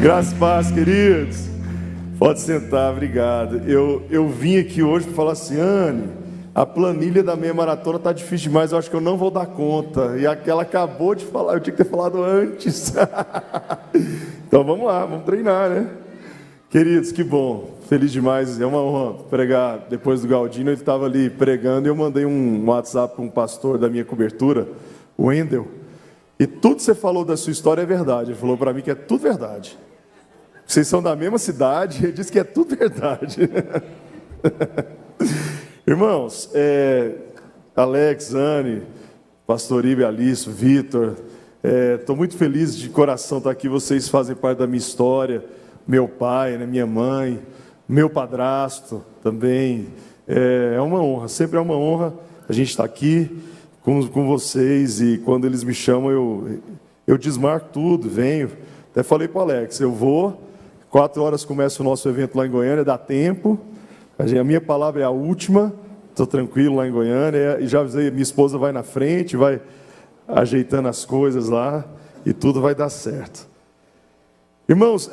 Graças e paz, queridos. Pode sentar, obrigado. Eu vim aqui hoje para falar assim, Anne, a planilha da meia maratona está difícil demais, eu acho que eu não vou dar conta. E aquela acabou de falar, eu tinha que ter falado antes. Então vamos lá, vamos treinar, né? Queridos, que bom, feliz demais, é uma honra pregar depois do Galdino. Ele estava ali pregando e eu mandei um WhatsApp para um pastor da minha cobertura, o Wendel. E tudo que você falou da sua história é verdade. Ele falou para mim que é tudo verdade. Vocês são da mesma cidade, ele disse que é tudo verdade. Irmãos, Alex, Anne, Pastor Ibe, Alice, Vitor, estou muito feliz de coração estar aqui. Vocês fazem parte da minha história. Meu pai, né, minha mãe, meu padrasto também. É uma honra, sempre é uma honra a gente estar aqui com vocês. E quando eles me chamam, eu desmarco tudo, venho. Até falei para o Alex, eu vou, 4 horas começa o nosso evento lá em Goiânia, dá tempo. A minha palavra é a última, estou tranquilo lá em Goiânia. E já avisei, minha esposa vai na frente, vai ajeitando as coisas lá e tudo vai dar certo. Irmãos,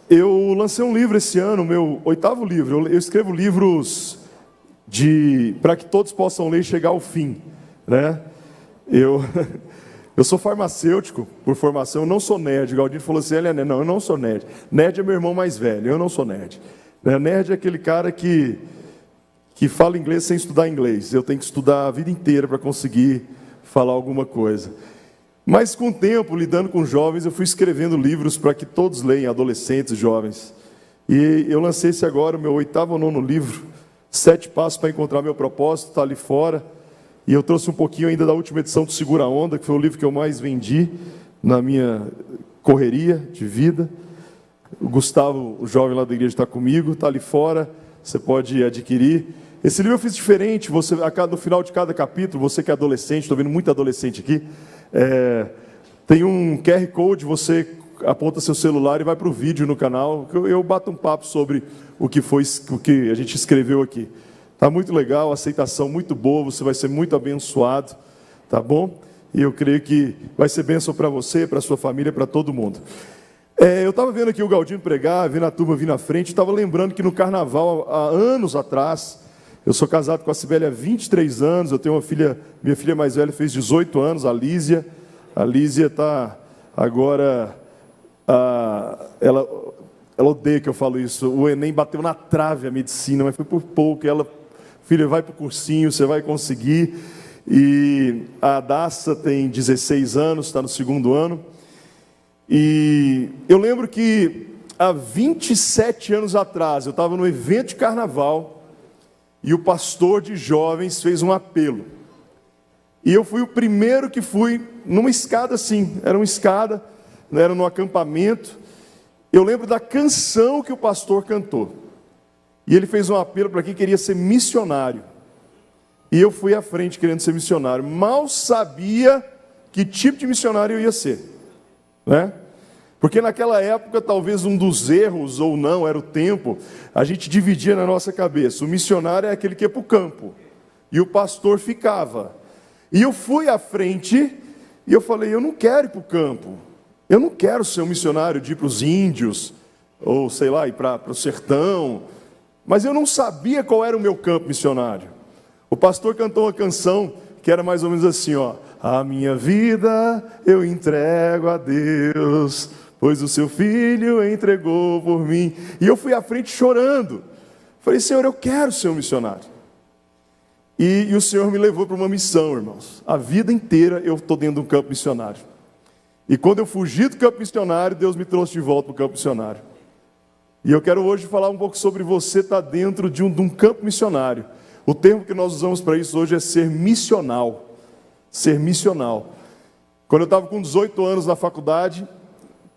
eu lancei um livro esse ano, meu 8º livro. Eu escrevo livros para que todos possam ler e chegar ao fim, né? Eu sou farmacêutico por formação, eu não sou nerd. O Galdino falou assim, não, eu não sou nerd. Nerd é meu irmão mais velho, eu não sou nerd. Nerd é aquele cara que fala inglês sem estudar inglês. Eu tenho que estudar a vida inteira para conseguir falar alguma coisa. Mas com o tempo, lidando com jovens, eu fui escrevendo livros para que todos leiam, adolescentes, jovens. E eu lancei esse agora, o meu 8º ou 9º livro, 7 Passos para Encontrar Meu Propósito, está ali fora. E eu trouxe um pouquinho ainda da última edição do Segura a Onda, que foi o livro que eu mais vendi na minha correria de vida. O Gustavo, o jovem lá da igreja, está comigo, está ali fora, você pode adquirir. Esse livro eu fiz diferente, no final de cada capítulo, você que é adolescente, estou vendo muito adolescente aqui, tem um QR Code, você aponta seu celular e vai para o vídeo no canal, eu bato um papo sobre o que a gente escreveu aqui. Está muito legal, aceitação muito boa, você vai ser muito abençoado, tá bom? E eu creio que vai ser bênção para você, para a sua família, para todo mundo. Eu estava vendo aqui o Galdino pregar, vendo a turma vir na frente, estava lembrando que no carnaval, há anos atrás, eu sou casado com a Cibele há 23 anos, eu tenho uma filha, minha filha mais velha fez 18 anos, a Lísia. A Lísia está agora, ela odeia que eu falo isso, o Enem bateu na trave a medicina, mas foi por pouco. Ela, filha, vai para o cursinho, você vai conseguir. E a Daça tem 16 anos, está no 2º ano. E eu lembro que há 27 anos atrás, eu estava no evento de carnaval, e o pastor de jovens fez um apelo. E eu fui o primeiro que fui numa escada assim, era uma escada, era num acampamento. Eu lembro da canção que o pastor cantou. E ele fez um apelo para quem queria ser missionário. E eu fui à frente querendo ser missionário. Mal sabia que tipo de missionário eu ia ser, né? Porque naquela época, talvez um dos erros, ou não, era o tempo, a gente dividia na nossa cabeça. O missionário é aquele que ia para o campo, e o pastor ficava. E eu fui à frente, e eu falei, eu não quero ir para o campo. Eu não quero ser um missionário de ir para os índios, ou sei lá, ir para o sertão. Mas eu não sabia qual era o meu campo missionário. O pastor cantou uma canção que era mais ou menos assim, ó. A minha vida eu entrego a Deus, pois o seu filho entregou por mim. E eu fui à frente chorando. Falei, Senhor, eu quero ser um missionário. E o Senhor me levou para uma missão, irmãos. A vida inteira eu estou dentro de um campo missionário. E quando eu fugi do campo missionário, Deus me trouxe de volta para o campo missionário. E eu quero hoje falar um pouco sobre você estar dentro de um campo missionário. O termo que nós usamos para isso hoje é ser missional. Ser missional. Quando eu estava com 18 anos na faculdade,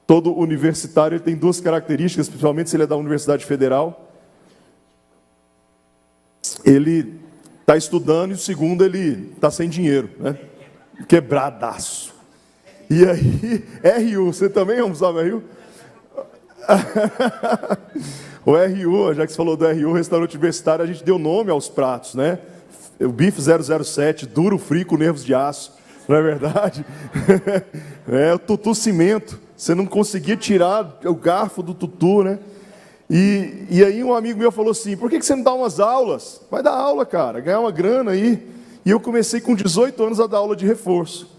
todo universitário tem 2 características, principalmente se ele é da Universidade Federal. Ele está estudando e o segundo, ele está sem dinheiro, né? Quebradaço. E aí, RU, você também sabe RU? O RU, já que você falou do RU, restaurante universitário, a gente deu nome aos pratos, né? O bife 007, duro, frio, com nervos de aço, não é verdade? O tutu cimento, Você não conseguia tirar o garfo do tutu, né? E aí um amigo meu falou assim, por que você não dá umas aulas? Vai dar aula, cara, ganhar uma grana aí. E eu comecei com 18 anos a dar aula de reforço.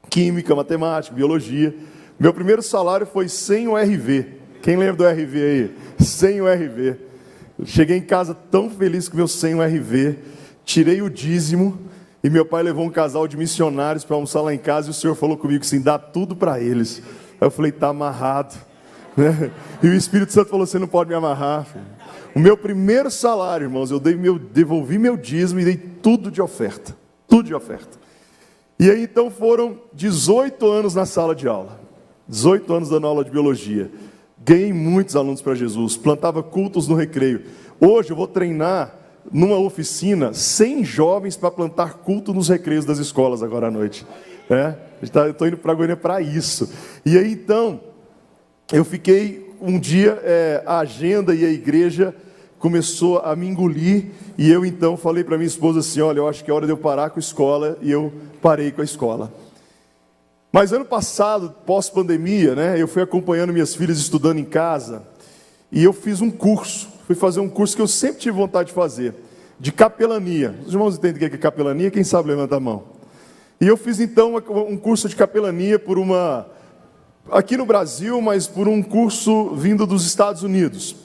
Química, matemática, biologia. Meu primeiro salário foi sem o RV. Quem lembra do RV aí? Sem o RV. Eu cheguei em casa tão feliz com meu sem o RV. Tirei o dízimo. E meu pai levou um casal de missionários para almoçar lá em casa. E o Senhor falou comigo assim, dá tudo para eles. Aí eu falei, tá amarrado. Né? E o Espírito Santo falou, você não pode me amarrar, filho. O meu primeiro salário, irmãos, eu devolvi meu dízimo e dei tudo de oferta. Tudo de oferta. E aí então foram 18 anos na sala de aula. 18 anos dando aula de biologia. Ganhei muitos alunos para Jesus. Plantava cultos no recreio. Hoje eu vou treinar numa oficina 100 jovens para plantar culto nos recreios das escolas agora à noite. Eu estou indo para Goiânia para isso. E aí então, eu fiquei um dia, a agenda e a igreja começou a me engolir, e eu então falei para minha esposa assim, olha, eu acho que é hora de eu parar com a escola, e eu parei com a escola. Mas ano passado, pós-pandemia, né, eu fui acompanhando minhas filhas estudando em casa, e eu fiz um curso, fui fazer um curso que eu sempre tive vontade de fazer, de capelania. Os irmãos entendem o que é capelania? Quem sabe levanta a mão. E eu fiz então um curso de capelania aqui no Brasil, mas por um curso vindo dos Estados Unidos.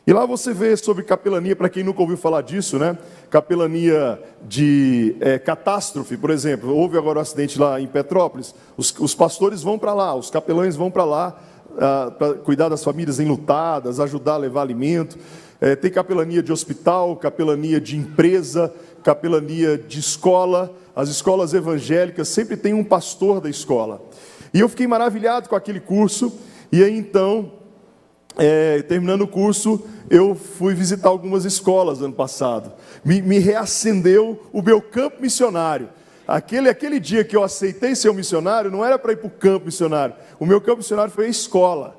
E lá você vê sobre capelania, para quem nunca ouviu falar disso, né? Capelania de catástrofe, por exemplo. Houve agora um acidente lá em Petrópolis, os pastores vão para lá, os capelães vão para lá, para cuidar das famílias enlutadas, ajudar a levar alimento. Tem capelania de hospital, capelania de empresa, capelania de escola. As escolas evangélicas sempre tem um pastor da escola. E eu fiquei maravilhado com aquele curso, e aí então, terminando o curso, eu fui visitar algumas escolas ano passado. Me reacendeu o meu campo missionário. Aquele dia que eu aceitei ser um missionário, não era para ir para o campo missionário. O meu campo missionário foi a escola.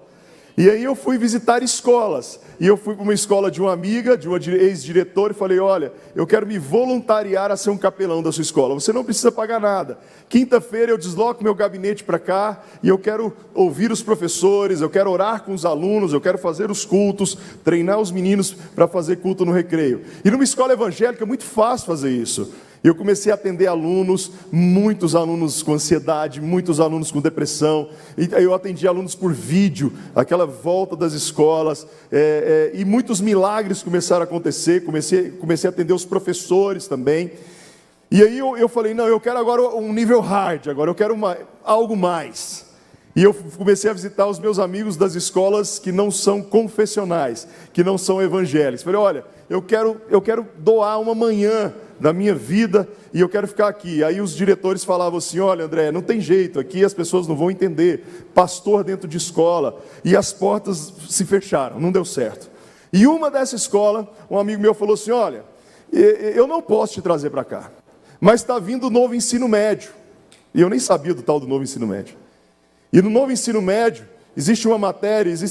E aí eu fui visitar escolas. E eu fui para uma escola de uma amiga, de uma ex-diretora, e falei, olha, eu quero me voluntariar a ser um capelão da sua escola. Você não precisa pagar nada. Quinta-feira eu desloco meu gabinete para cá, e eu quero ouvir os professores, eu quero orar com os alunos, eu quero fazer os cultos, treinar os meninos para fazer culto no recreio. E numa escola evangélica é muito fácil fazer isso. Eu comecei a atender alunos, muitos alunos com ansiedade, muitos alunos com depressão. E eu atendi alunos por vídeo, aquela volta das escolas, e muitos milagres começaram a acontecer. Comecei a atender os professores também. E aí eu falei, não, eu quero agora um nível hard, agora eu quero algo mais. E eu comecei a visitar os meus amigos das escolas que não são confessionais, que não são evangélicos. Falei, olha, eu quero doar uma manhã da minha vida e eu quero ficar aqui. Aí os diretores falavam assim, olha André, não tem jeito, aqui as pessoas não vão entender, pastor dentro de escola, e as portas se fecharam, não deu certo. E uma dessa escola, um amigo meu falou assim, olha, eu não posso te trazer para cá, mas está vindo o novo ensino médio. E eu nem sabia do tal do novo ensino médio. E no novo ensino médio, existem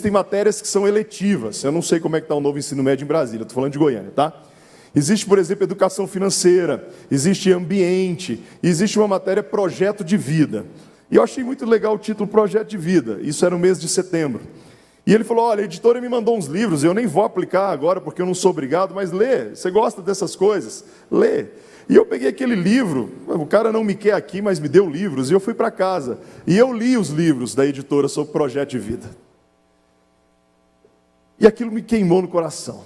matérias que são eletivas. Eu não sei como é que está o novo ensino médio em Brasília, estou falando de Goiânia, tá? Existe, por exemplo, educação financeira, existe ambiente, existe uma matéria projeto de vida. E eu achei muito legal o título projeto de vida, isso era no mês de setembro. E ele falou, olha, a editora me mandou uns livros, eu nem vou aplicar agora porque eu não sou obrigado, mas lê, você gosta dessas coisas? Lê. E eu peguei aquele livro, o cara não me quer aqui, mas me deu livros, e eu fui para casa. E eu li os livros da editora sobre projeto de vida. E aquilo me queimou no coração.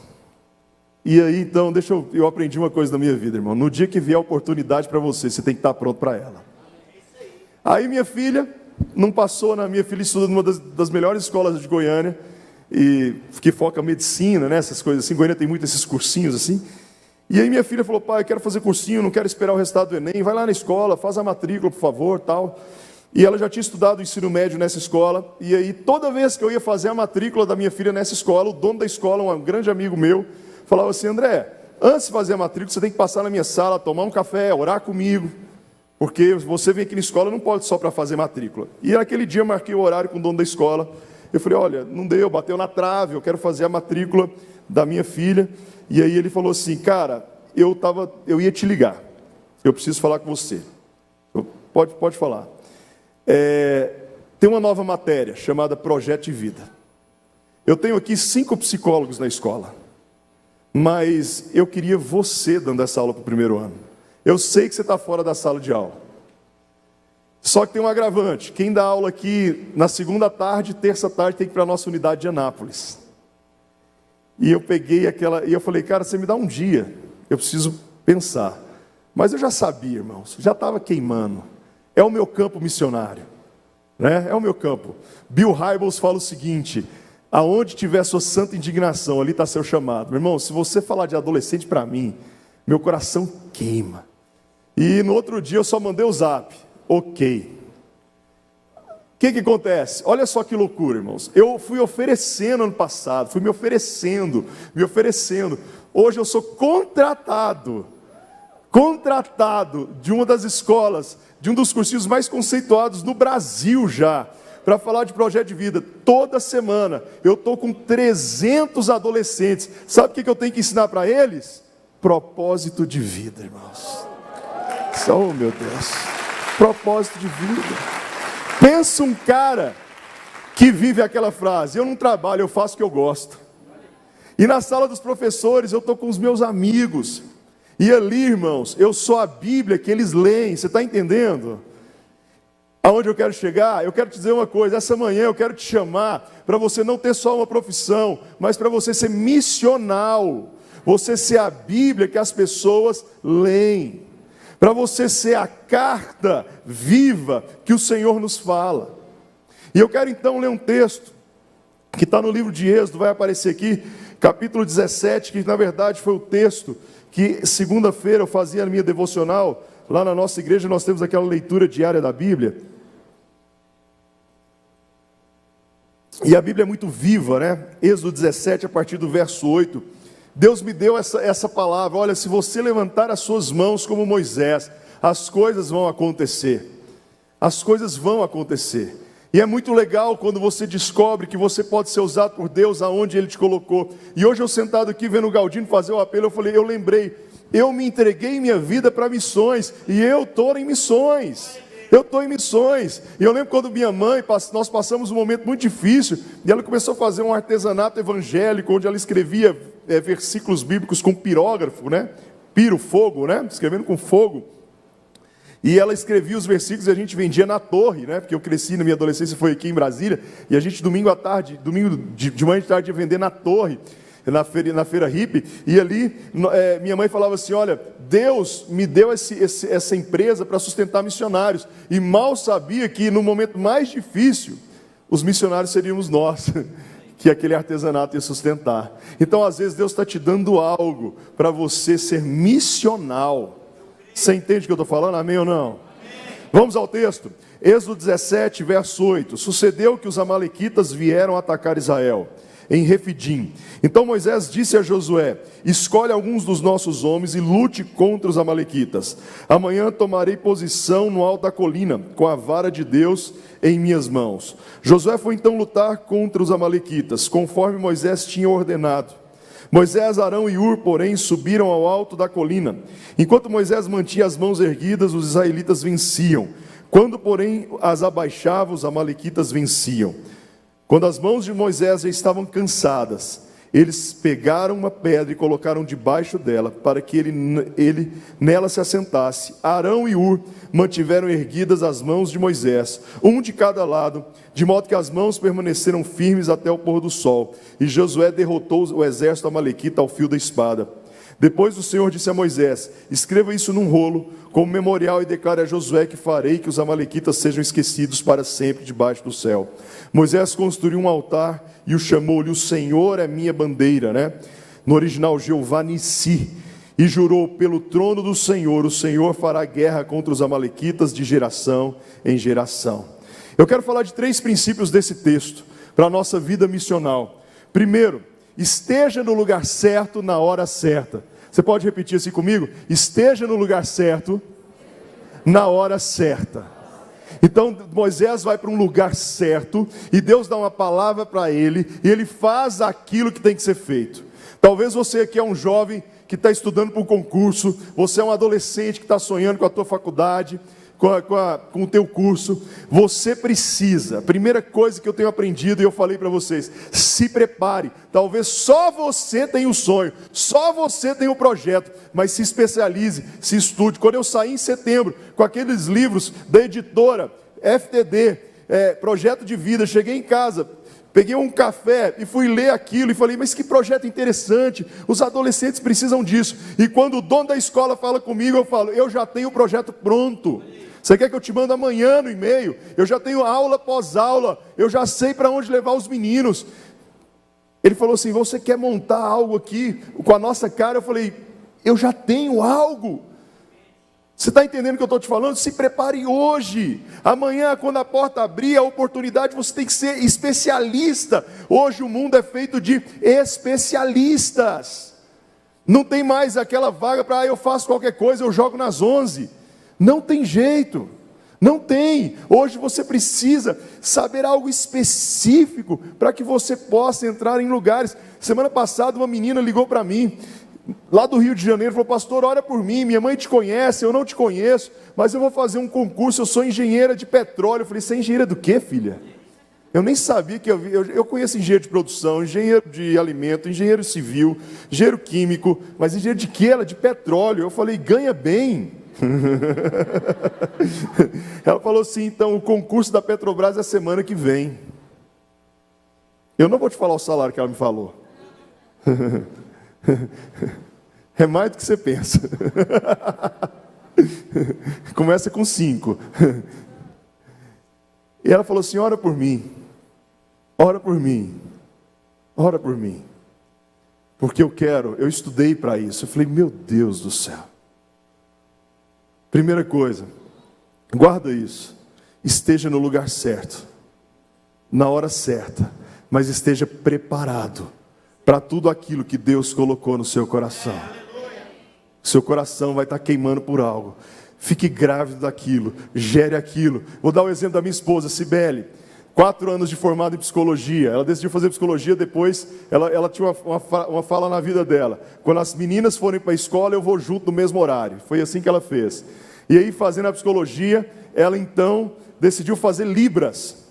E aí, então, eu aprendi uma coisa na minha vida, irmão. No dia que vier a oportunidade para você, você tem que estar pronto para ela. Aí minha filha, não passou, minha filha estuda numa das melhores escolas de Goiânia, e que foca medicina, né, essas coisas assim. Goiânia tem muito esses cursinhos assim. E aí minha filha falou, pai, eu quero fazer cursinho, não quero esperar o resultado do Enem, vai lá na escola, faz a matrícula, por favor, tal. E ela já tinha estudado o ensino médio nessa escola, e aí toda vez que eu ia fazer a matrícula da minha filha nessa escola, o dono da escola, um grande amigo meu, falava assim, André, antes de fazer a matrícula, você tem que passar na minha sala, tomar um café, orar comigo, porque você vem aqui na escola, não pode só para fazer matrícula. E naquele dia eu marquei o horário com o dono da escola, eu falei, olha, não deu, bateu na trave, eu quero fazer a matrícula da minha filha. E aí ele falou assim, cara, eu ia te ligar, eu preciso falar com você. Pode falar. tem uma nova matéria chamada Projeto de Vida. Eu tenho aqui 5 psicólogos na escola, mas eu queria você dando essa aula para o primeiro ano. Eu sei que você está fora da sala de aula. Só que tem um agravante. Quem dá aula aqui na segunda tarde, terça tarde, tem que ir para a nossa unidade de Anápolis. E eu peguei e eu falei, cara, você me dá um dia, eu preciso pensar. Mas eu já sabia, irmãos, já estava queimando. É o meu campo missionário, né? É o meu campo. Bill Hybels fala o seguinte: aonde tiver sua santa indignação, ali está seu chamado. Meu irmão, se você falar de adolescente para mim, meu coração queima. E no outro dia eu só mandei o zap. Ok. O que acontece? Olha só que loucura, irmãos. Eu fui oferecendo ano passado, fui me oferecendo. Hoje eu sou contratado de uma das escolas, de um dos cursinhos mais conceituados no Brasil já, para falar de projeto de vida. Toda semana eu estou com 300 adolescentes. Sabe o que eu tenho que ensinar para eles? Propósito de vida, irmãos. Oh, meu Deus. Propósito de vida. Pensa um cara que vive aquela frase: eu não trabalho, eu faço o que eu gosto. E na sala dos professores eu estou com os meus amigos. E ali, irmãos, eu sou a Bíblia que eles leem. Você está entendendo? Aonde eu quero chegar? Eu quero te dizer uma coisa: essa manhã eu quero te chamar para você não ter só uma profissão, mas para você ser missional. Você ser a Bíblia que as pessoas leem. Para você ser a carta viva que o Senhor nos fala. E eu quero então ler um texto que está no livro de Êxodo, vai aparecer aqui, capítulo 17, que na verdade foi o texto que segunda-feira eu fazia na minha devocional. Lá na nossa igreja nós temos aquela leitura diária da Bíblia. E a Bíblia é muito viva, né? Êxodo 17, a partir do verso 8. Deus me deu essa palavra: olha, se você levantar as suas mãos como Moisés, as coisas vão acontecer. As coisas vão acontecer. E é muito legal quando você descobre que você pode ser usado por Deus aonde Ele te colocou. E hoje eu sentado aqui vendo o Galdino fazer o apelo, eu lembrei, eu me entreguei minha vida para missões, e eu estou em missões. Eu estou em missões. E eu lembro quando minha mãe, nós passamos um momento muito difícil, e ela começou a fazer um artesanato evangélico, onde ela escrevia versículos bíblicos com pirógrafo, né? Piro, fogo, né? Escrevendo com fogo. E ela escrevia os versículos e a gente vendia na torre, né? Porque eu cresci na minha adolescência, foi aqui em Brasília, e a gente domingo de manhã de tarde ia vender na torre, na feira hippie. E ali minha mãe falava assim: olha, Deus me deu essa empresa para sustentar missionários. E mal sabia que no momento mais difícil, os missionários seríamos nós, que aquele artesanato ia sustentar. Então às vezes Deus está te dando algo para você ser missional. Você entende o que eu estou falando? Amém ou não? Amém. Vamos ao texto. Êxodo 17, verso 8. Sucedeu que os amalequitas vieram atacar Israel em Refidim. Então Moisés disse a Josué: escolhe alguns dos nossos homens e lute contra os amalequitas. Amanhã tomarei posição no alto da colina, com a vara de Deus em minhas mãos. Josué foi então lutar contra os amalequitas, conforme Moisés tinha ordenado. Moisés, Arão e Hur, porém, subiram ao alto da colina. Enquanto Moisés mantinha as mãos erguidas, os israelitas venciam. Quando, porém, as abaixava, os amalequitas venciam. Quando as mãos de Moisés já estavam cansadas, eles pegaram uma pedra e colocaram debaixo dela, para que ele nela se assentasse. Arão e Hur mantiveram erguidas as mãos de Moisés, um de cada lado, de modo que as mãos permaneceram firmes até o pôr do sol. E Josué derrotou o exército amalequita ao fio da espada. Depois o Senhor disse a Moisés: escreva isso num rolo, como memorial, e declare a Josué que farei que os amalequitas sejam esquecidos para sempre debaixo do céu. Moisés construiu um altar e o chamou-lhe: o Senhor é minha bandeira, né? No original, Jeová Nissi. E jurou: pelo trono do Senhor, o Senhor fará guerra contra os amalequitas de geração em geração. Eu quero falar de 3 princípios desse texto para a nossa vida missional. Primeiro, esteja no lugar certo na hora certa. Você pode repetir assim comigo? Esteja no lugar certo na hora certa. Então Moisés vai para um lugar certo e Deus dá uma palavra para ele, e ele faz aquilo que tem que ser feito. Talvez você aqui é um jovem que está estudando para um concurso, você é um adolescente que está sonhando com a tua faculdade, com o teu curso, você precisa, a primeira coisa que eu tenho aprendido e eu falei para vocês, se prepare. Talvez só você tenha o sonho, só você tenha o projeto, mas se especialize, se estude. Quando eu saí em setembro com aqueles livros da editora FTD, Projeto de Vida, cheguei em casa, peguei um café e fui ler aquilo e falei, mas que projeto interessante, os adolescentes precisam disso. E quando o dono da escola fala comigo, eu falo, eu já tenho o projeto pronto. Você quer que eu te mande amanhã no e-mail? Eu já tenho aula após aula, eu já sei para onde levar os meninos. Ele falou assim, você quer montar algo aqui com a nossa cara? Eu falei, eu já tenho algo. Você está entendendo o que eu estou te falando? Se prepare hoje. Amanhã, quando a porta abrir, a oportunidade, você tem que ser especialista. Hoje o mundo é feito de especialistas. Não tem mais aquela vaga para, eu faço qualquer coisa, eu jogo nas 11. Não tem jeito. Não tem. Hoje você precisa saber algo específico para que você possa entrar em lugares. Semana passada uma menina ligou para mim, lá do Rio de Janeiro, falou, pastor, ora por mim, minha mãe te conhece, eu não te conheço, mas eu vou fazer um concurso, eu sou engenheira de petróleo. Eu falei, você é engenheira do quê, filha? Eu nem sabia que eu conheço engenheiro de produção, engenheiro de alimento, engenheiro civil, engenheiro químico, mas engenheiro de quê? Ela de petróleo. Eu falei, ganha bem. Ela falou assim, então o concurso da Petrobras é semana que vem. Eu não vou te falar o salário que ela me falou. É mais do que você pensa. Começa com 5. E ela falou assim, ora por mim. Ora por mim. Ora por mim. Porque eu estudei para isso. Eu falei, meu Deus do céu. Primeira coisa, guarda isso. Esteja no lugar certo, na hora certa, mas esteja preparado para tudo aquilo que Deus colocou no seu coração. Seu coração vai estar queimando por algo. Fique grávido daquilo, gere aquilo. Vou dar o exemplo da minha esposa, Cibele. 4 anos de formada em psicologia. Ela decidiu fazer psicologia, depois ela tinha uma fala na vida dela. Quando as meninas forem para a escola, eu vou junto no mesmo horário. Foi assim que ela fez. E aí, fazendo a psicologia, ela então decidiu fazer Libras.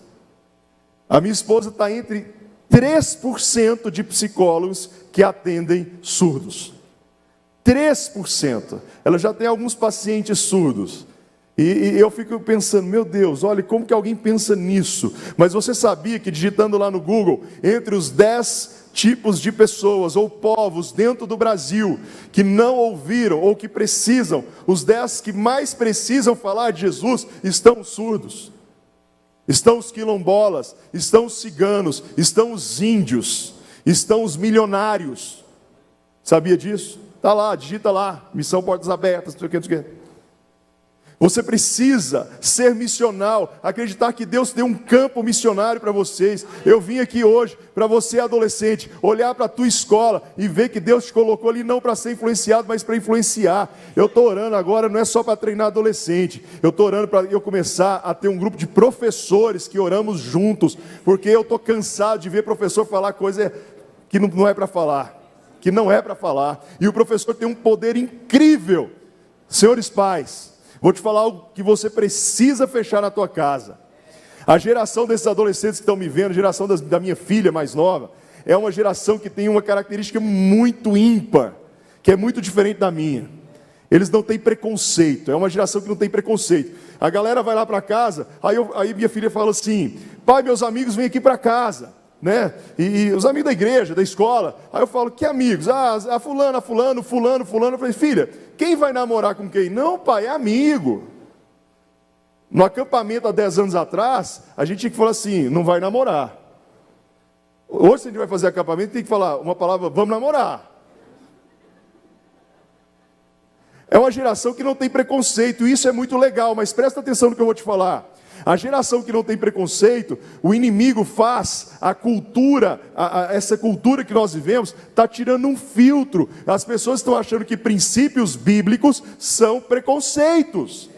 A minha esposa está entre 3% de psicólogos que atendem surdos. 3%. Ela já tem alguns pacientes surdos. E eu fico pensando, meu Deus, olha, como que alguém pensa nisso? Mas você sabia que digitando lá no Google, entre os 10 tipos de pessoas ou povos dentro do Brasil que não ouviram ou que precisam, os 10 que mais precisam falar de Jesus estão os surdos, estão os quilombolas, estão os ciganos, estão os índios, estão os milionários. Sabia disso? Está lá, digita lá, Missão Portas Abertas, não sei o que, não sei o que. Você precisa ser missional, acreditar que Deus tem um campo missionário para vocês. Eu vim aqui hoje para você, adolescente, olhar para a tua escola e ver que Deus te colocou ali não para ser influenciado, mas para influenciar. Eu estou orando agora, não é só para treinar adolescente, eu estou orando para eu começar a ter um grupo de professores que oramos juntos, porque eu estou cansado de ver professor falar coisa que não é para falar, que não é para falar, e o professor tem um poder incrível. Senhores pais, vou te falar algo que você precisa fechar na tua casa. A geração desses adolescentes que estão me vendo, a geração da minha filha mais nova, é uma geração que tem uma característica muito ímpar, que é muito diferente da minha. Eles não têm preconceito, é uma geração que não tem preconceito. A galera vai lá para casa, aí minha filha fala assim, pai, meus amigos vêm aqui para casa, né? E os amigos da igreja, da escola. Aí eu falo, que amigos? Fulano. Eu falei, filha, quem vai namorar com quem? Não, pai, é amigo. No acampamento há 10 anos atrás, a gente tinha que falar assim, não vai namorar. Hoje, se a gente vai fazer acampamento, tem que falar uma palavra, vamos namorar. É uma geração que não tem preconceito, e isso é muito legal, mas presta atenção no que eu vou te falar. A geração que não tem preconceito, o inimigo faz a cultura, essa cultura que nós vivemos, está tirando um filtro. As pessoas estão achando que princípios bíblicos são preconceitos.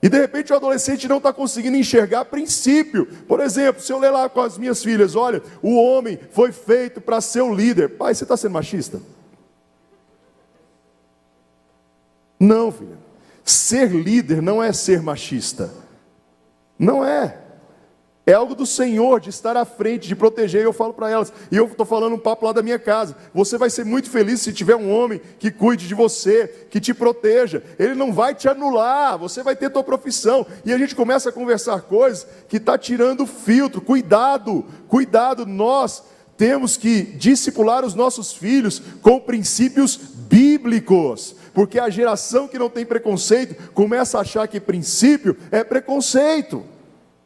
E de repente o adolescente não está conseguindo enxergar princípio. Por exemplo, se eu ler lá com as minhas filhas, olha, o homem foi feito para ser o líder. Pai, você está sendo machista? Não, filha. Ser líder não é ser machista. Não é. É algo do Senhor, de estar à frente, de proteger. E eu falo para elas, e eu estou falando um papo lá da minha casa. Você vai ser muito feliz se tiver um homem que cuide de você, que te proteja. Ele não vai te anular, você vai ter tua profissão. E a gente começa a conversar coisas que está tirando o filtro. Cuidado, cuidado, nós temos que discipular os nossos filhos com princípios bíblicos. Porque a geração que não tem preconceito começa a achar que princípio é preconceito.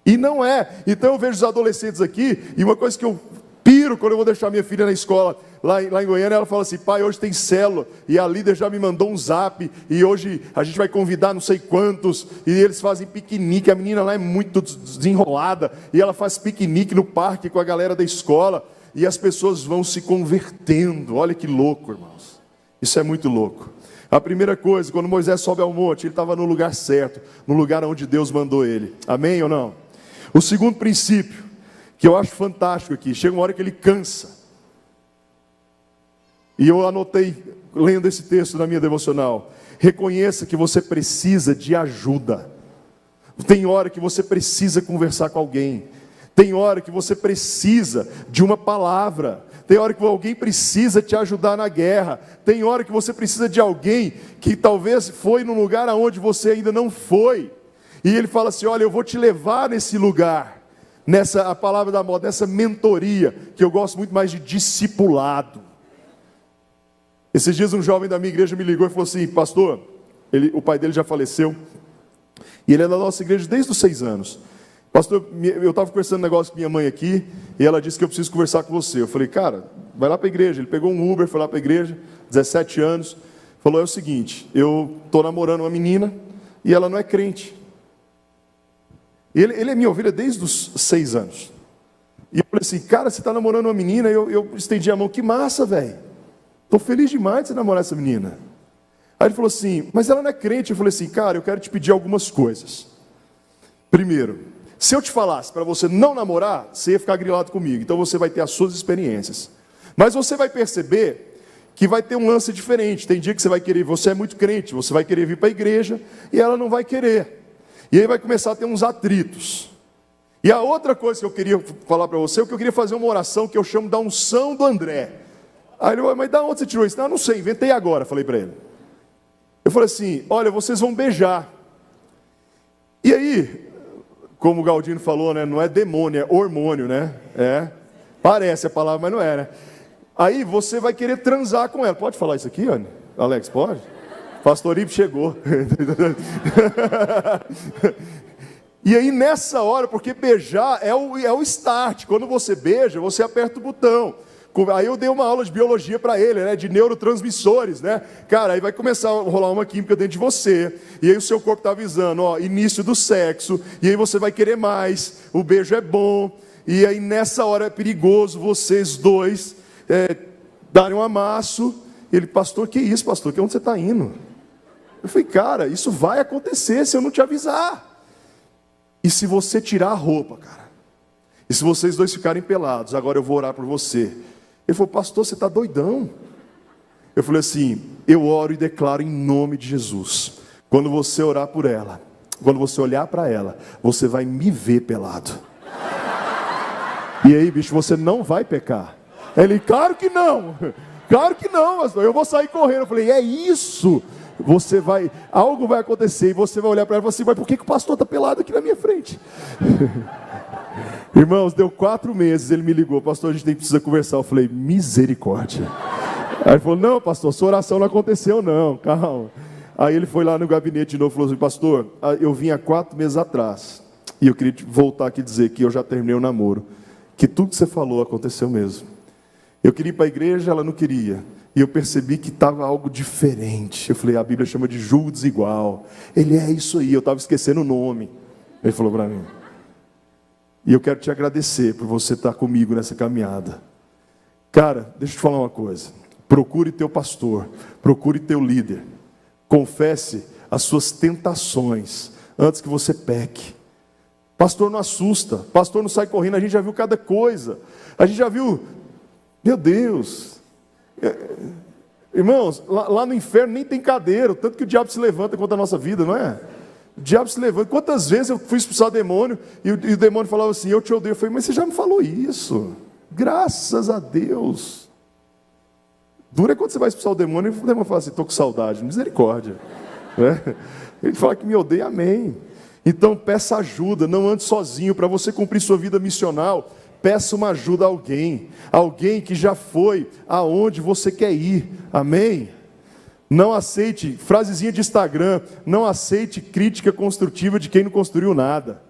E não é. Então eu vejo os adolescentes aqui, e uma coisa que eu piro quando eu vou deixar minha filha na escola, lá em Goiânia, ela fala assim: pai, hoje tem célula, e a líder já me mandou um zap, e hoje a gente vai convidar não sei quantos, e eles fazem piquenique. A menina lá é muito desenrolada, e ela faz piquenique no parque com a galera da escola, e as pessoas vão se convertendo. Olha que louco, irmãos. Isso é muito louco. A primeira coisa, quando Moisés sobe ao monte, ele estava no lugar certo, no lugar onde Deus mandou ele. Amém ou não? O segundo princípio, que eu acho fantástico aqui, chega uma hora que ele cansa. E eu anotei, lendo esse texto na minha devocional: reconheça que você precisa de ajuda. Tem hora que você precisa conversar com alguém. Tem hora que você precisa de uma palavra. Tem hora que alguém precisa te ajudar na guerra. Tem hora que você precisa de alguém que talvez foi num lugar aonde você ainda não foi. E ele fala assim: olha, eu vou te levar nesse lugar, a palavra da moda, nessa mentoria, que eu gosto muito mais de discipulado. Esses dias um jovem da minha igreja me ligou e falou assim: pastor, o pai dele já faleceu, e ele é da nossa igreja desde os 6 anos. Pastor, eu estava conversando um negócio com minha mãe aqui, e ela disse que eu preciso conversar com você. Eu falei: cara, vai lá para a igreja. Ele pegou um Uber, foi lá para a igreja, 17 anos, falou: é o seguinte, eu estou namorando uma menina, e ela não é crente. Ele é minha ovelha desde os 6 anos. E eu falei assim: cara, você está namorando uma menina? Eu estendi a mão: que massa, velho. Estou feliz demais de você namorar essa menina. Aí ele falou assim: mas ela não é crente. Eu falei assim: cara, eu quero te pedir algumas coisas. Primeiro, se eu te falasse para você não namorar, você ia ficar grilado comigo. Então você vai ter as suas experiências. Mas você vai perceber que vai ter um lance diferente. Tem dia que você vai querer, você é muito crente, você vai querer vir para a igreja, e ela não vai querer. E aí vai começar a ter uns atritos. E a outra coisa que eu queria falar para você, é que eu queria fazer uma oração que eu chamo da unção do André. Aí ele falou: mas da onde você tirou isso? Não sei, inventei agora, falei para ele. Eu falei assim: olha, vocês vão beijar. E aí, como o Galdino falou, né, não é demônio, é hormônio, né? Parece a palavra, mas não é, né? Aí você vai querer transar com ela. Pode falar isso aqui, Anny? Alex, pode? Pastor Ibe chegou. E aí nessa hora, porque beijar é o start. Quando você beija, você aperta o botão. Aí eu dei uma aula de biologia para ele, né, de neurotransmissores, né? Cara, aí vai começar a rolar uma química dentro de você. E aí o seu corpo está avisando: ó, início do sexo. E aí você vai querer mais. O beijo é bom. E aí nessa hora é perigoso vocês dois darem um amasso. Ele: pastor, que isso, pastor? Que onde você está indo? Eu falei: cara, isso vai acontecer se eu não te avisar. E se você tirar a roupa, cara? E se vocês dois ficarem pelados? Agora eu vou orar por você. Ele falou: pastor, você está doidão? Eu falei assim: eu oro e declaro em nome de Jesus. Quando você orar por ela, quando você olhar para ela, você vai me ver pelado. E aí, bicho, você não vai pecar. Ele: claro que não. Claro que não, pastor. Eu vou sair correndo. Eu falei: é isso. Algo vai acontecer e você vai olhar para ela e falar assim: mas por que o pastor está pelado aqui na minha frente? Irmãos, deu 4 meses, ele me ligou: pastor, a gente precisa conversar. Eu falei: misericórdia. Aí ele falou: não, pastor, sua oração não aconteceu não, calma. Aí ele foi lá no gabinete de novo e falou assim: pastor, eu vim há 4 meses atrás, e eu queria voltar aqui e dizer que eu já terminei o namoro, que tudo que você falou aconteceu mesmo. Eu queria ir para a igreja, ela não queria. E eu percebi que estava algo diferente. Eu falei: a Bíblia chama de julgo desigual. Ele: é isso aí, eu estava esquecendo o nome. Ele falou para mim: e eu quero te agradecer por você estar comigo nessa caminhada. Cara, deixa eu te falar uma coisa. Procure teu pastor, procure teu líder. Confesse as suas tentações antes que você peque. Pastor não assusta, pastor não sai correndo. A gente já viu cada coisa. A gente já viu, meu Deus, Irmãos, lá no inferno nem tem cadeira, tanto que o diabo se levanta contra a nossa vida, não é? O diabo se levanta. Quantas vezes eu fui expulsar o demônio e o demônio falava assim, eu te odeio. Eu falei, mas você já me falou isso. Graças a Deus. Dura quando você vai expulsar o demônio e o demônio fala assim, estou com saudade. Misericórdia. Né? Ele fala que me odeia, amém. Então peça ajuda, não ande sozinho. Para você cumprir sua vida missional, peça uma ajuda a alguém. Alguém que já foi aonde você quer ir. Amém? Não aceite, frasezinha de Instagram, não aceite crítica construtiva de quem não construiu nada.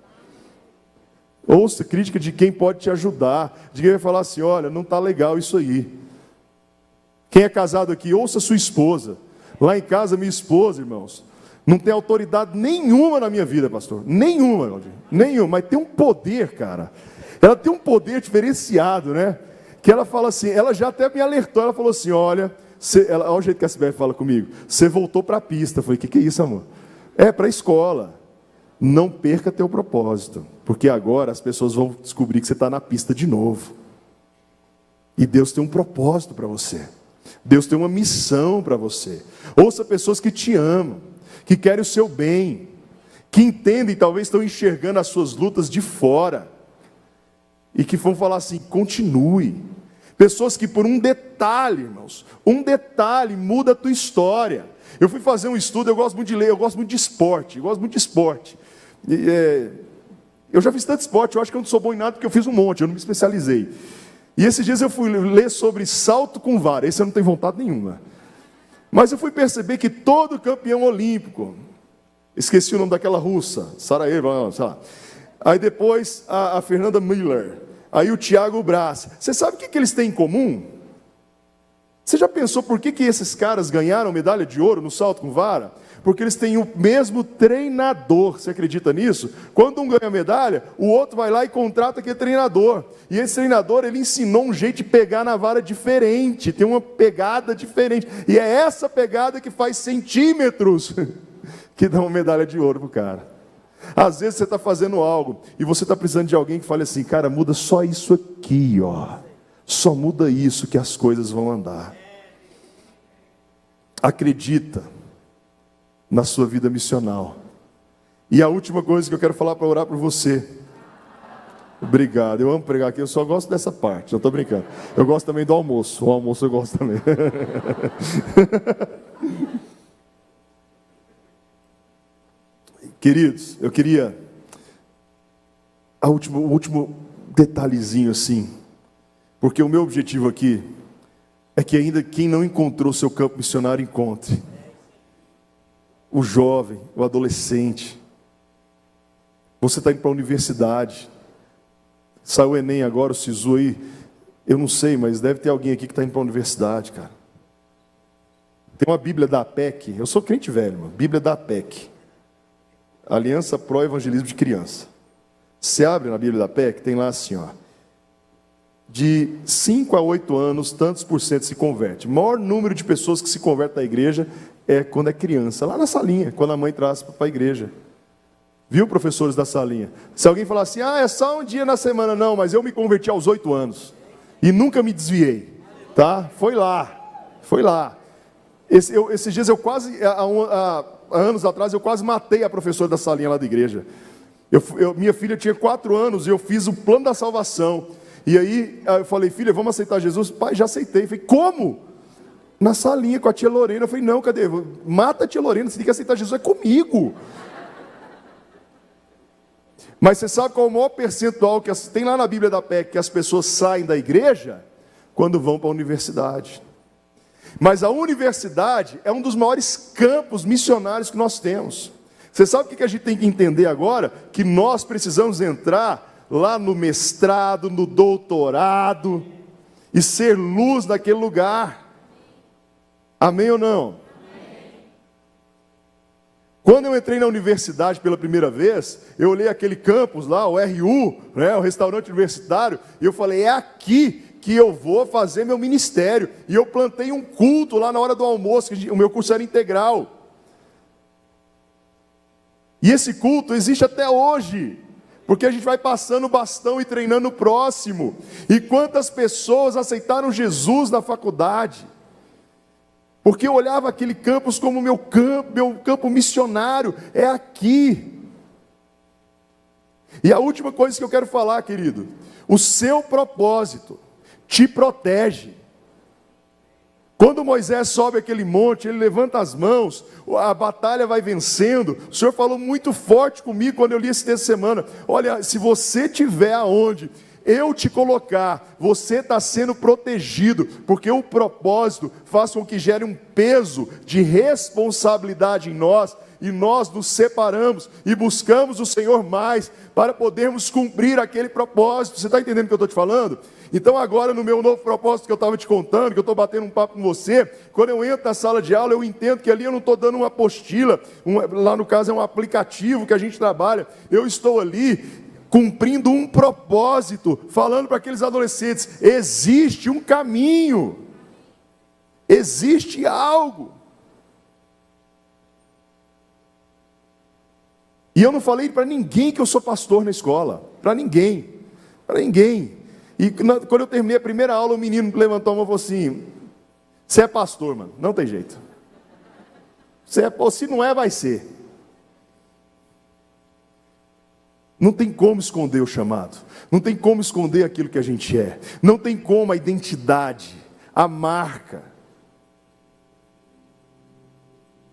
Ouça crítica de quem pode te ajudar, de quem vai falar assim, olha, não está legal isso aí. Quem é casado aqui, ouça sua esposa. Lá em casa, minha esposa, irmãos, não tem autoridade nenhuma na minha vida, pastor. Nenhuma, nenhuma, mas tem um poder, cara. Ela tem um poder diferenciado, né? Que ela fala assim, ela já até me alertou, ela falou assim, olha, olha o jeito que a CBF fala comigo, você voltou para a pista. Eu falei, que é isso, amor? É para a escola. Não perca teu propósito, porque agora as pessoas vão descobrir que você está na pista de novo. E Deus tem um propósito para você. Deus tem uma missão para você. Ouça pessoas que te amam, que querem o seu bem, que entendem, talvez estão enxergando as suas lutas de fora, e que vão falar assim, continue. Pessoas que por um detalhe, irmãos, um detalhe muda a tua história. Eu fui fazer um estudo, eu gosto muito de ler, eu gosto muito de esporte, eu já fiz tanto esporte, eu acho que eu não sou bom em nada, porque eu fiz um monte, eu não me especializei. E esses dias eu fui ler sobre salto com vara, esse eu não tenho vontade nenhuma. Mas eu fui perceber que todo campeão olímpico, esqueci o nome daquela russa, Sarajevo, sei lá. Aí depois a Fernanda Miller, aí o Thiago Braz. Você sabe o que eles têm em comum? Você já pensou por que esses caras ganharam medalha de ouro no salto com vara? Porque eles têm o mesmo treinador. Você acredita nisso? Quando um ganha medalha, o outro vai lá e contrata aquele treinador. E esse treinador, ele ensinou um jeito de pegar na vara diferente, tem uma pegada diferente. E é essa pegada que faz centímetros que dá uma medalha de ouro pro cara. Às vezes você está fazendo algo e você está precisando de alguém que fale assim, cara, muda só isso aqui, ó. Só muda isso que as coisas vão andar. Acredita na sua vida missional. E a última coisa que eu quero falar para orar por você. Obrigado, eu amo pregar aqui, eu só gosto dessa parte, não estou brincando. Eu gosto também do almoço, o almoço eu gosto também. Queridos, eu queria o último detalhezinho assim, porque o meu objetivo aqui é que ainda quem não encontrou seu campo missionário encontre. O jovem, o adolescente, você está indo para a universidade, saiu o Enem agora, o SISU aí, eu não sei, mas deve ter alguém aqui que está indo para a universidade, cara. Tem uma Bíblia da APEC, eu sou crente velho, mano, Bíblia da APEC, Aliança Pro Evangelismo de Criança. Você abre na Bíblia da APEC, tem lá assim, ó, de 5 a 8 anos, tantos por cento se converte. O maior número de pessoas que se convertem na igreja é quando é criança, lá na salinha, quando a mãe traz para a igreja. Viu, professores da salinha? Se alguém falar assim, é só um dia na semana, não, mas eu me converti aos 8 anos e nunca me desviei, tá? Foi lá. Esses dias eu quase, há anos atrás, eu quase matei a professora da salinha lá da igreja. Minha filha tinha 4 anos e eu fiz o plano da salvação. E aí eu falei, filha, vamos aceitar Jesus? Pai, já aceitei. Eu falei, como? Na salinha com a tia Lorena. Eu falei, não, cadê? Mata a tia Lorena, você tem que aceitar Jesus, é comigo. Mas você sabe qual é o maior percentual que tem lá na Bíblia da PEC, que as pessoas saem da igreja? Quando vão para a universidade. Mas a universidade é um dos maiores campos missionários que nós temos. Você sabe o que a gente tem que entender agora? Que nós precisamos entrar lá no mestrado, no doutorado, e ser luz naquele lugar. Amém ou não? Amém. Quando eu entrei na universidade pela primeira vez, eu olhei aquele campus lá, o RU, né, o restaurante universitário, e eu falei, é aqui que eu vou fazer meu ministério. E eu plantei um culto lá na hora do almoço, que o meu curso era integral. E esse culto existe até hoje, porque a gente vai passando o bastão e treinando o próximo. E quantas pessoas aceitaram Jesus na faculdade? porque eu olhava aquele campus como meu campo missionário, é aqui. E a última coisa que eu quero falar, querido, o seu propósito te protege. Quando Moisés sobe aquele monte, ele levanta as mãos, a batalha vai vencendo. O Senhor falou muito forte comigo quando eu li esse texto semana. Olha, se você estiver aonde eu te colocar, você está sendo protegido, porque o propósito faz com que gere um peso de responsabilidade em nós, e nós nos separamos e buscamos o Senhor mais, para podermos cumprir aquele propósito. Você está entendendo o que eu estou te falando? Então agora, no meu novo propósito que eu estava te contando, que eu estou batendo um papo com você, quando eu entro na sala de aula, eu entendo que ali eu não estou dando uma apostila, lá no caso é um aplicativo que a gente trabalha, eu estou ali cumprindo um propósito, falando para aqueles adolescentes, existe um caminho, existe algo. E eu não falei para ninguém que eu sou pastor na escola, para ninguém. E quando eu terminei a primeira aula, o menino levantou a mão e falou assim, você é pastor, mano, não tem jeito. Se não é, vai ser. Não tem como esconder o chamado, não tem como esconder aquilo que a gente é, não tem como a identidade, a marca.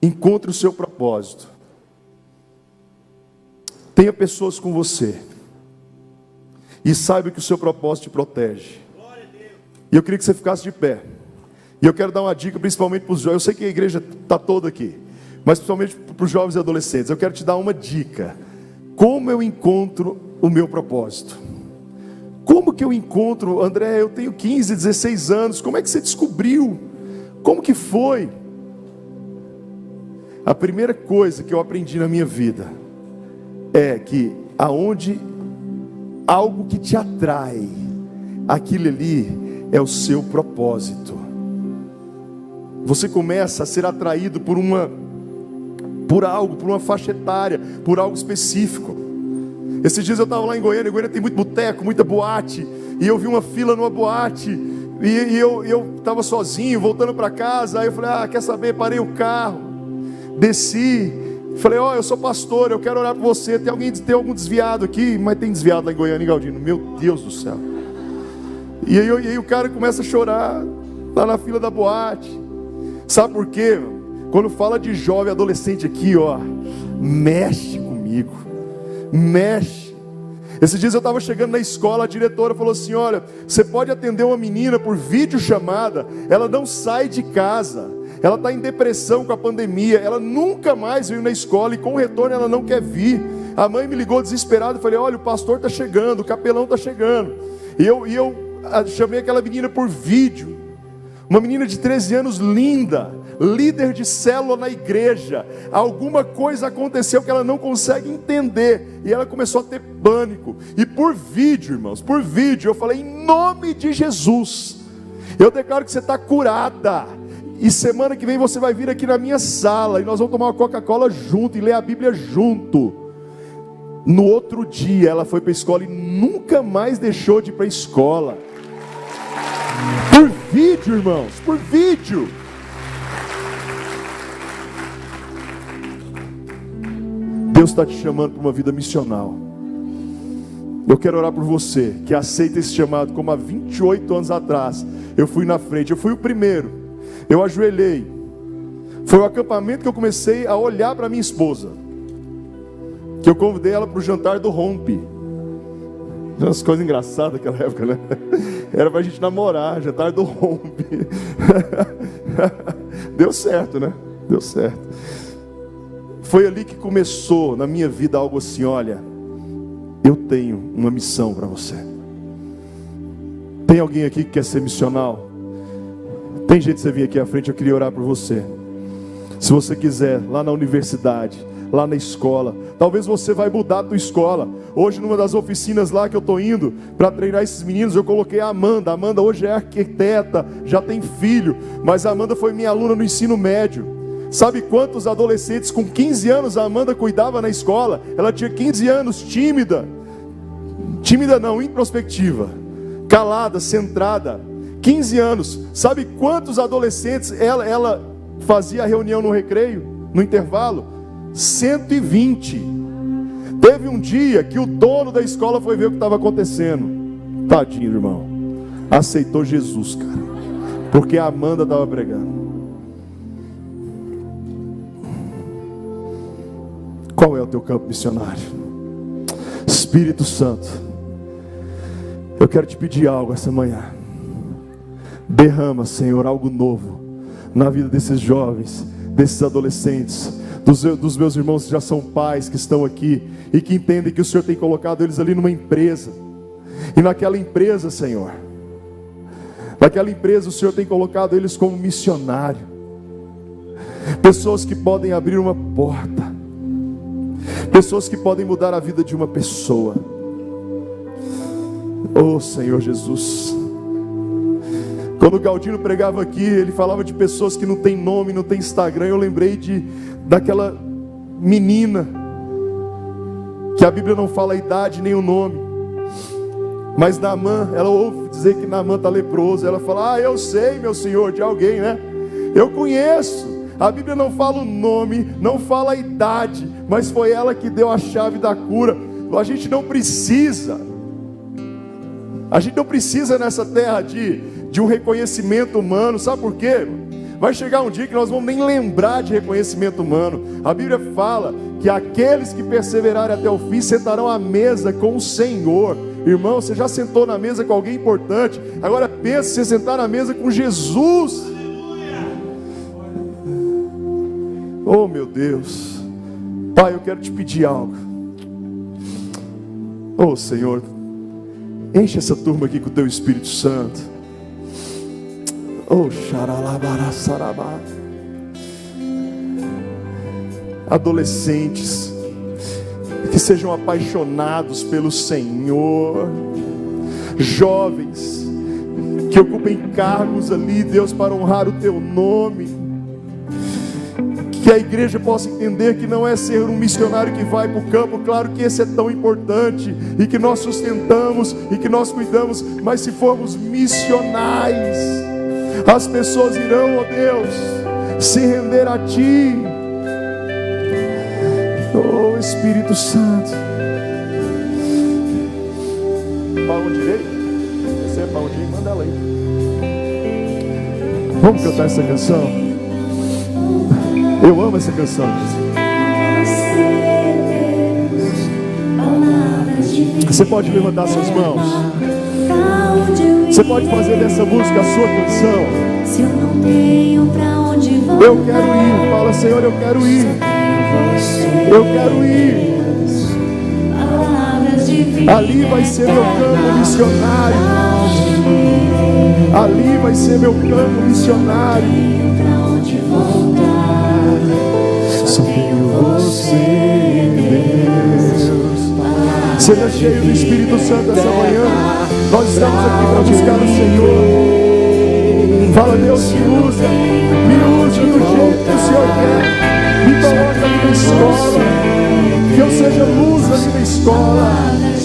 Encontre o seu propósito. Tenha pessoas com você. E saiba que o seu propósito te protege. E eu queria que você ficasse de pé. E eu quero dar uma dica principalmente para os jovens. Eu sei que a igreja está toda aqui, mas principalmente para os jovens e adolescentes. Eu quero te dar uma dica. Como eu encontro o meu propósito? Como que eu encontro, André, eu tenho 15, 16 anos, como é que você descobriu? Como que foi? A primeira coisa que eu aprendi na minha vida é que aonde algo que te atrai, aquilo ali é o seu propósito. Você começa a ser atraído por algo, por uma faixa etária, por algo específico. Esses dias eu estava lá em Goiânia tem muito boteco, muita boate, e eu vi uma fila numa boate, e eu estava sozinho, voltando para casa, aí eu falei, quer saber, parei o carro, desci, falei, eu sou pastor, eu quero orar por você, tem algum desviado aqui? Mas tem desviado lá em Goiânia, Galdino, meu Deus do céu. E aí o cara começa a chorar, lá na fila da boate. Sabe por quê? Quando fala de jovem, adolescente aqui, mexe comigo, mexe. Esses dias eu estava chegando na escola, a diretora falou assim, olha, você pode atender uma menina por videochamada, ela não sai de casa, ela está em depressão com a pandemia, ela nunca mais veio na escola, e com o retorno ela não quer vir. A mãe me ligou desesperada, eu falei, olha, o pastor está chegando, o capelão está chegando, e eu chamei aquela menina por vídeo, uma menina de 13 anos, linda, líder de célula na igreja. Alguma coisa aconteceu que ela não consegue entender, e ela começou a ter pânico, e por vídeo, irmãos, por vídeo, eu falei, em nome de Jesus, eu declaro que você está curada, e semana que vem você vai vir aqui na minha sala, e nós vamos tomar uma Coca-Cola junto, e ler a Bíblia junto. No outro dia, ela foi para a escola, e nunca mais deixou de ir para a escola, por vídeo, irmãos, por vídeo. Deus está te chamando para uma vida missional. Eu quero orar por você que aceita esse chamado, como há 28 anos atrás eu fui na frente, eu fui o primeiro, eu ajoelhei. Foi o acampamento que eu comecei a olhar para minha esposa, que eu convidei ela para o jantar do Rompe. Umas coisas engraçadas naquela época, né? Era para a gente namorar, jantar do Rompe. Deu certo, né? Deu certo. Foi ali que começou na minha vida algo assim, olha, eu tenho uma missão para você. Tem alguém aqui que quer ser missional? Tem jeito de você vir aqui à frente, eu queria orar por você. Se você quiser, lá na universidade, lá na escola, talvez você vai mudar a tua escola. Hoje numa das oficinas lá que eu estou indo para treinar esses meninos, eu coloquei a Amanda. A Amanda hoje é arquiteta, já tem filho, mas a Amanda foi minha aluna no ensino médio. Sabe quantos adolescentes com 15 anos a Amanda cuidava na escola? Ela tinha 15 anos, tímida não, introspectiva, calada, centrada, 15 anos. Sabe quantos adolescentes ela fazia a reunião no recreio, no intervalo? 120. Teve um dia que o dono da escola foi ver o que estava acontecendo. Tadinho, irmão. Aceitou Jesus, cara, porque a Amanda estava pregando. Qual é o teu campo missionário? Espírito Santo, eu quero te pedir algo essa manhã. Derrama, Senhor, algo novo na vida desses jovens, desses adolescentes, dos meus irmãos que já são pais, que estão aqui e que entendem que o Senhor tem colocado eles ali numa empresa. E naquela empresa, Senhor, naquela empresa o Senhor tem colocado eles como missionário. Pessoas que podem abrir uma porta, pessoas que podem mudar a vida de uma pessoa. Oh Senhor Jesus, quando o Galdino pregava aqui, ele falava de pessoas que não tem nome, não tem Instagram. Eu lembrei daquela menina que a Bíblia não fala a idade nem o nome, mas Naamã, ela ouve dizer que Naamã está leproso. Ela fala: eu sei, meu Senhor, de alguém, né? Eu conheço. A Bíblia não fala o nome, não fala a idade, mas foi ela que deu a chave da cura. A gente não precisa nessa terra de um reconhecimento humano. Sabe por quê? Vai chegar um dia que nós vamos nem lembrar de reconhecimento humano. A Bíblia fala que aqueles que perseverarem até o fim sentarão à mesa com o Senhor. Irmão, você já sentou na mesa com alguém importante? Agora pensa em você sentar na mesa com Jesus. Oh meu Deus, Pai, eu quero te pedir algo. Oh Senhor, enche essa turma aqui com o teu Espírito Santo. Oh xaralabarasarabá. Adolescentes que sejam apaixonados pelo Senhor, jovens que ocupem cargos ali, Deus, para honrar o teu nome. Que a igreja possa entender que não é ser um missionário que vai para o campo, claro que esse é tão importante, e que nós sustentamos, e que nós cuidamos, mas se formos missionais, as pessoas irão, ó Deus, se render a Ti. Oh Espírito Santo. Palma direita, você é palma direita, manda ela aí. Vamos cantar essa canção? Eu amo essa canção. Você pode levantar suas mãos. Você pode fazer dessa música a sua canção. Se eu não tenho pra onde voltar, eu quero ir. Fala, Senhor, eu quero ir. Eu quero ir. Ali vai ser meu campo missionário. Ali vai ser meu campo missionário. Só tenho você, Deus. Seja cheio do Espírito Santo essa manhã. Nós estamos aqui para buscar o Senhor. Fala, Deus, me usa do jeito que o Senhor quer. Me coloca ali na escola. Que eu seja luz ali na escola.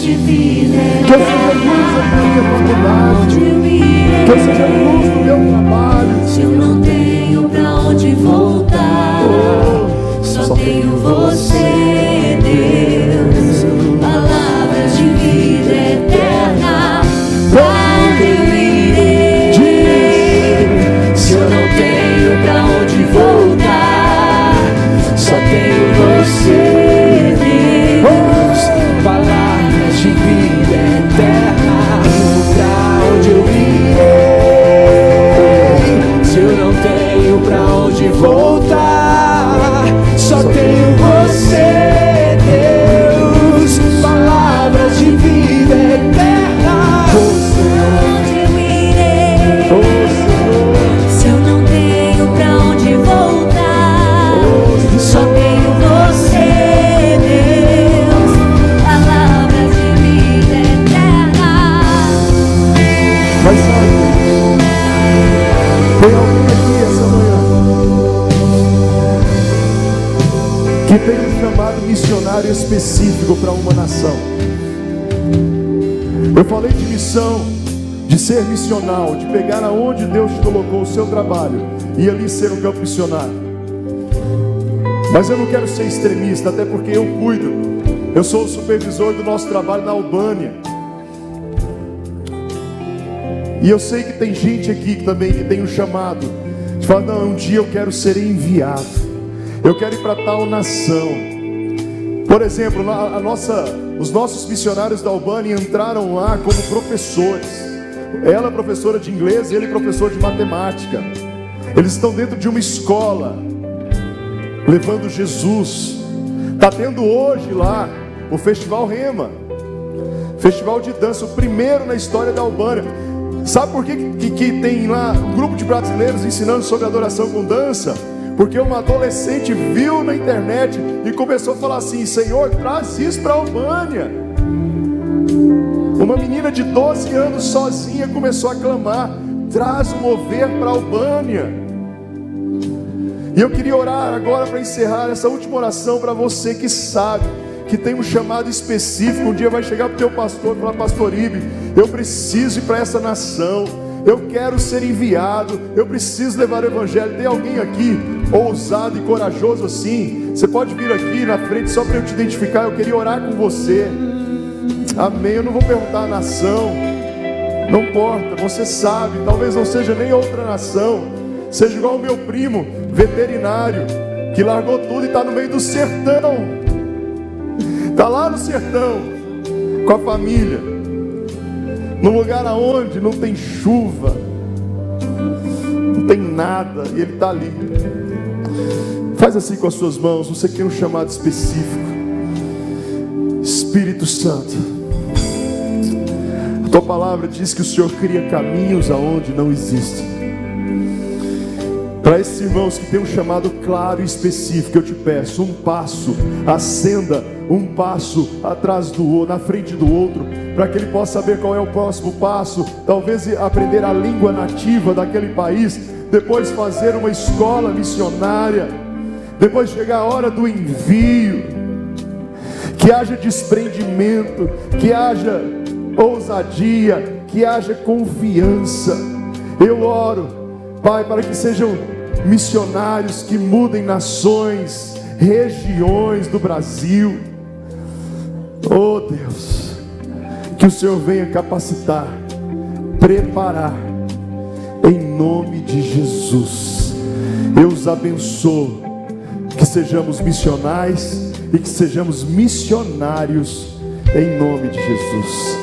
Que eu seja luz ali na minha faculdade. Que eu seja luz no meu trabalho. Se eu não tenho pra onde voltar, só tenho você, Deus. Palavras de vida eterna. Pra onde eu irei? Se eu não tenho pra onde voltar, só tenho você, Deus. Palavras de vida eterna. Pra onde eu irei? Se eu não tenho pra onde voltar, só tenho você, Deus. Palavras de vida eterna. Onde eu irei? Se eu não tenho pra onde voltar, só tenho você, Deus. Palavras de vida eterna. Mas sabe, tem alguém aqui essa manhã que tem um chamado missionário específico para uma nação. Eu falei de missão, de de ser missional, de pegar aonde Deus te colocou o seu trabalho e ali ser um campo missionário. Mas eu não quero ser extremista, até porque eu cuido. Eu sou o supervisor do nosso trabalho na Albânia. E eu sei que tem gente aqui também que tem um chamado de falar: não, um dia eu quero ser enviado, eu quero ir para tal nação. Por exemplo, os nossos missionários da Albânia entraram lá como professores. Ela é professora de inglês e ele professor de matemática. Eles estão dentro de uma escola, levando Jesus. Está tendo hoje lá o Festival Rema, festival de dança, o primeiro na história da Albânia. Sabe por que tem lá um grupo de brasileiros ensinando sobre adoração com dança? Porque uma adolescente viu na internet e começou a falar assim: Senhor, traz isso para a Albânia. Uma menina de 12 anos sozinha começou a clamar: traz o mover para a Albânia. E eu queria orar agora para encerrar essa última oração para você que sabe que tem um chamado específico. Um dia vai chegar para o teu pastor e falar: Pastor Ibe, eu preciso ir para essa nação, eu quero ser enviado, eu preciso levar o evangelho. Tem alguém aqui ousado e corajoso assim? Você pode vir aqui na frente só para eu te identificar. Eu queria orar com você. Amém. Eu não vou perguntar a nação, não importa, você sabe. Talvez não seja nem outra nação, seja igual o meu primo veterinário, que largou tudo e está no meio do sertão. Está lá no sertão com a família, num lugar aonde não tem chuva, não tem nada, e ele está ali. Faz assim com as suas mãos. Você quer um chamado específico. Espírito Santo, a tua palavra diz que o Senhor cria caminhos aonde não existem. Para esses irmãos que têm um chamado claro e específico, eu te peço um passo, acenda um passo atrás do outro, na frente do outro, para que ele possa saber qual é o próximo passo. Talvez aprender a língua nativa daquele país, depois fazer uma escola missionária, depois chegar a hora do envio. Que haja desprendimento, que haja ousadia, que haja confiança. Eu oro, Pai, para que sejam missionários que mudem nações, regiões do Brasil. Oh Deus, que o Senhor venha capacitar, preparar, em nome de Jesus. Eu os abençoo, que sejamos missionais e que sejamos missionários em nome de Jesus.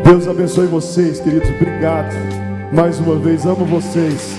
Deus abençoe vocês, queridos. Obrigado mais uma vez, amo vocês.